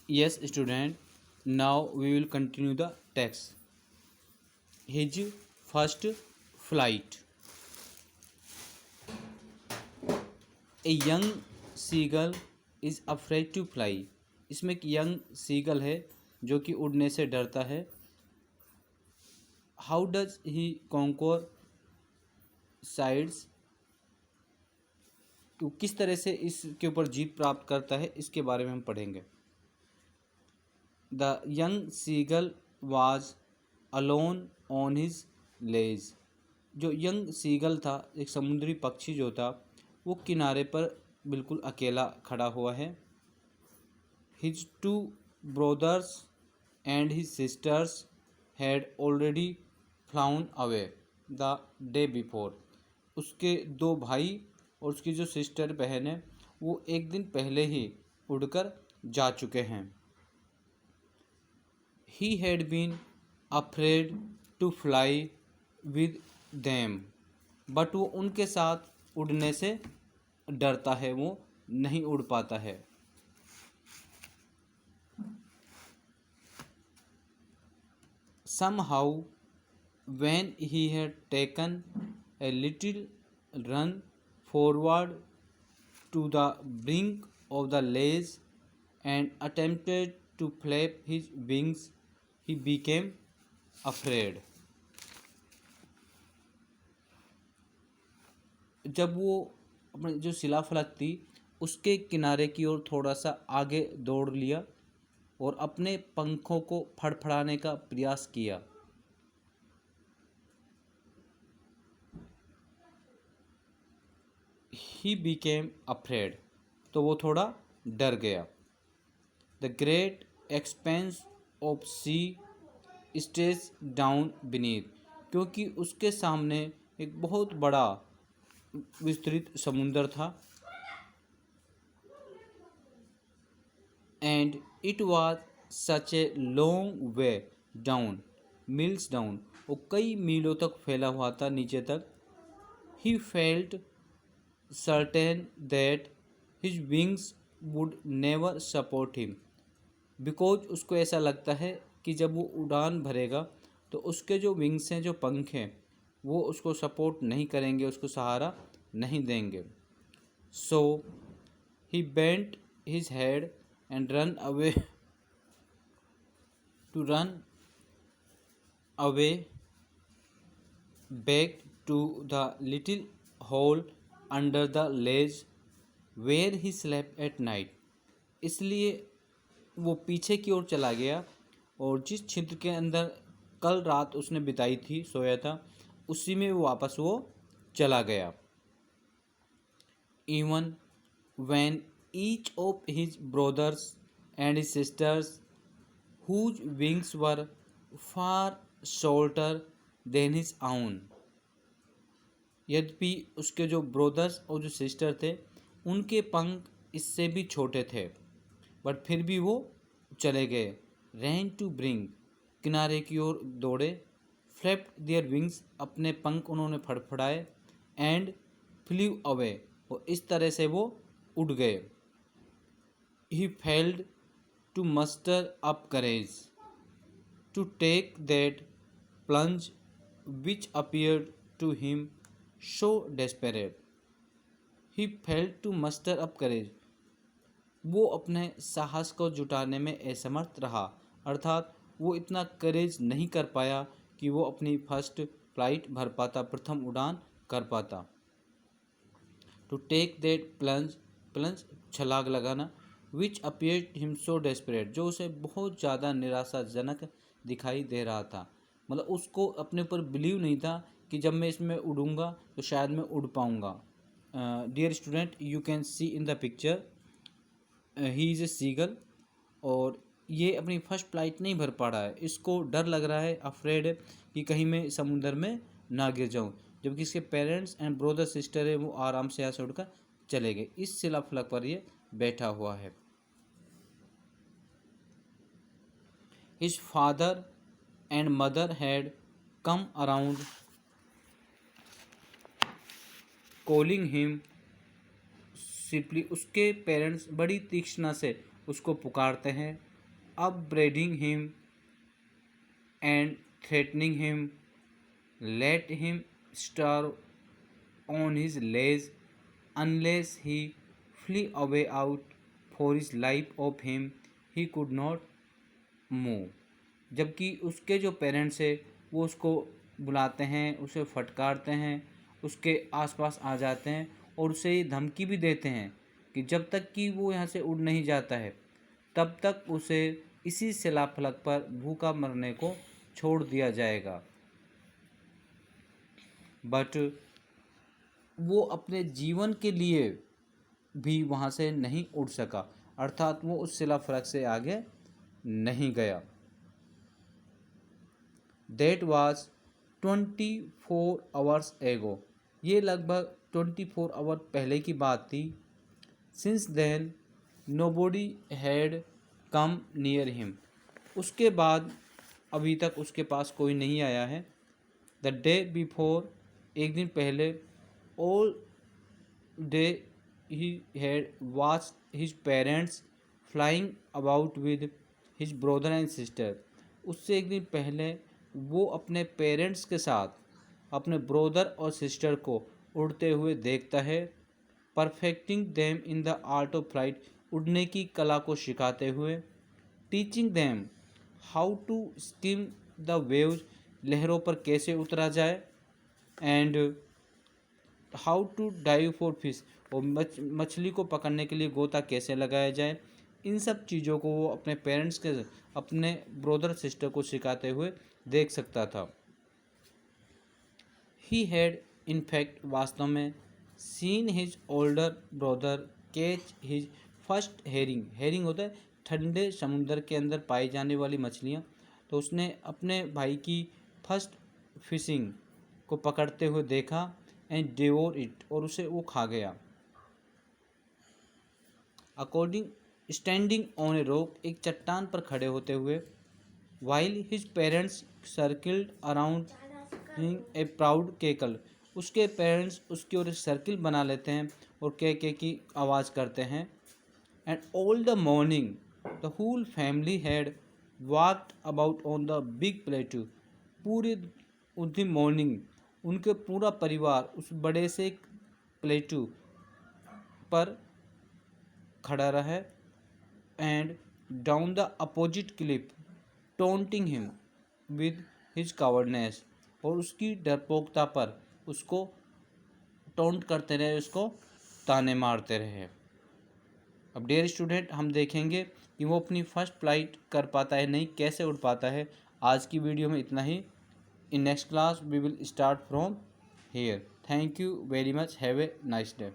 Yes, student. Now we will continue the text. His first flight. A young seagull is afraid to fly. इसमें एक young seagull है जो कि उड़ने से डरता है. How does he conquer sides? तो किस तरह से इसके ऊपर जीत प्राप्त करता है, इसके बारे में हम पढ़ेंगे. The young seagull was alone on his ledge. जो यंग सीगल था, एक समुद्री पक्षी जो था, वो किनारे पर बिल्कुल अकेला खड़ा हुआ है. His two brothers and his sisters had already flown away the day before. उसके दो भाई और उसकी जो सिस्टर बहन है वो एक दिन पहले ही उड़कर जा चुके हैं. He had been afraid to fly with them. But वो उनके साथ उड़ने से डरता है, वो नहीं उड़ पाता है. Somehow, when he had taken a little run forward to the brink of the ledge and attempted to flap his wings, he became afraid. जब वो अपने जो शिलाफलक थी उसके किनारे की ओर थोड़ा सा आगे दौड़ लिया और अपने पंखों को फड़फड़ाने का प्रयास किया. He became afraid. तो वो थोड़ा डर गया. The great expanse of sea stretched down beneath. क्योंकि उसके सामने एक बहुत बड़ा विस्तृत समुंदर था. And it was such a long way down, miles down. वो कई मीलों तक फैला हुआ था नीचे तक. He felt certain that his wings would never support him. Because उसको ऐसा लगता है कि जब वो उड़ान भरेगा तो उसके जो विंग्स हैं, जो पंख हैं, वो उसको सपोर्ट नहीं करेंगे, उसको सहारा नहीं देंगे. So he bent his head and run away back to the little hole under the ledge where he slept at night. इसलिए वो पीछे की ओर चला गया और जिस छिद्र के अंदर कल रात उसने बिताई थी, सोया था, उसी में वापस वो चला गया. Even when each of his brothers and his sisters, whose wings were far shorter than his own, यद्यपि उसके जो ब्रोदर्स और जो सिस्टर थे उनके पंख इससे भी छोटे थे, बट फिर भी वो चले गए. रैन टू ब्रिंग, किनारे की ओर दौड़े. फ्लैप्ड देयर विंग्स, अपने पंख उन्होंने फड़फड़ाए. एंड फ्लीव अवे, और इस तरह से वो उड़ गए. He failed to muster up courage to take that plunge which appeared to him so desperate. He failed to muster up courage. वो अपने साहस को जुटाने में असमर्थ रहा, अर्थात वो इतना करेज नहीं कर पाया कि वो अपनी फर्स्ट फ्लाइट भर पाता, प्रथम उड़ान कर पाता. टू टेक दैट प्लंज छलांग लगाना. विच अपीयर्ड हिम सो डेस्परेट, जो उसे बहुत ज़्यादा निराशाजनक दिखाई दे रहा था. मतलब उसको अपने ऊपर बिलीव नहीं था कि जब मैं इसमें उड़ूंगा तो शायद मैं उड़ पाऊंगा. Dear student, you can see in the picture he is a seagull, और ये अपनी फर्स्ट फ्लाइट नहीं भर पा रहा है. इसको डर लग रहा है, अफ्रेड है कि कहीं मैं समुंदर में ना गिर जाऊं. जबकि इसके पेरेंट्स एंड ब्रदर सिस्टर है वो आराम से यहाँ से उड़कर चले गए. इस शिलाफलक पर ये बैठा हुआ है. His father and mother had come around calling him simply. उसके पेरेंट्स बड़ी तीक्ष्णता से उसको पुकारते हैं. upbraiding him and threatening him, let him starve on his legs unless he flee away out for his life of him he could not move। जबकि उसके जो पेरेंट्स है वो उसको बुलाते हैं, उसे फटकारते हैं, उसके आसपास आ जाते हैं और उसे ये धमकी भी देते हैं कि जब तक कि वो यहाँ से उड़ नहीं जाता है तब तक उसे इसी शिलाफलक पर भूखा मरने को छोड़ दिया जाएगा। बट वो अपने जीवन के लिए भी वहाँ से नहीं उड़ सका, अर्थात वो उस शिलाफलक से आगे नहीं गया। That was 24 hours ago। ये लगभग 24 आवर पहले की बात थी। Since then nobody had come near him। उसके बाद अभी तक उसके पास कोई नहीं आया है। The day before एक दिन पहले all day he had watched his parents flying about with his brother and sister। उससे एक दिन पहले वो अपने पेरेंट्स के साथ अपने ब्रदर और सिस्टर को उड़ते हुए देखता है। Perfecting them in the art of flight, उड़ने की कला को सिखाते हुए। Teaching them how to skim the waves, लहरों पर कैसे उतरा जाए। And how to dive for fish, और मछली को पकड़ने के लिए गोता कैसे लगाया जाए। इन सब चीज़ों को वो अपने पेरेंट्स के अपने ब्रदर सिस्टर को सिखाते हुए देख सकता था। ही हैड इन फैक्ट, वास्तव में, seen his older brother catch his first herring. Herring होता है ठंडे समुद्र के अंदर पाई जाने वाली मछलियाँ। तो उसने अपने भाई की फर्स्ट फिशिंग को पकड़ते हुए देखा। एंड डिवोर इट, और उसे वो खा गया। According standing on a rock, एक चट्टान पर खड़े होते हुए। While his parents circled around a proud cackle, उसके पेरेंट्स उसकी ओर सर्किल बना लेते हैं और के की आवाज़ करते हैं। And all the morning the whole family had walked about on the big plateau, पूरे उसी मॉर्निंग उनके पूरा परिवार उस बड़े से प्लेटू पर खड़ा रहा। And down the opposite cliff taunting him with his cowardness, और उसकी डरपोकता पर उसको टोंट करते रहे, उसको ताने मारते रहे। अब डियर स्टूडेंट, हम देखेंगे कि वो अपनी फर्स्ट फ्लाइट कर पाता है नहीं, कैसे उड़ पाता है। आज की वीडियो में इतना ही। In next class we will start from here. Thank you very much. Have a nice day.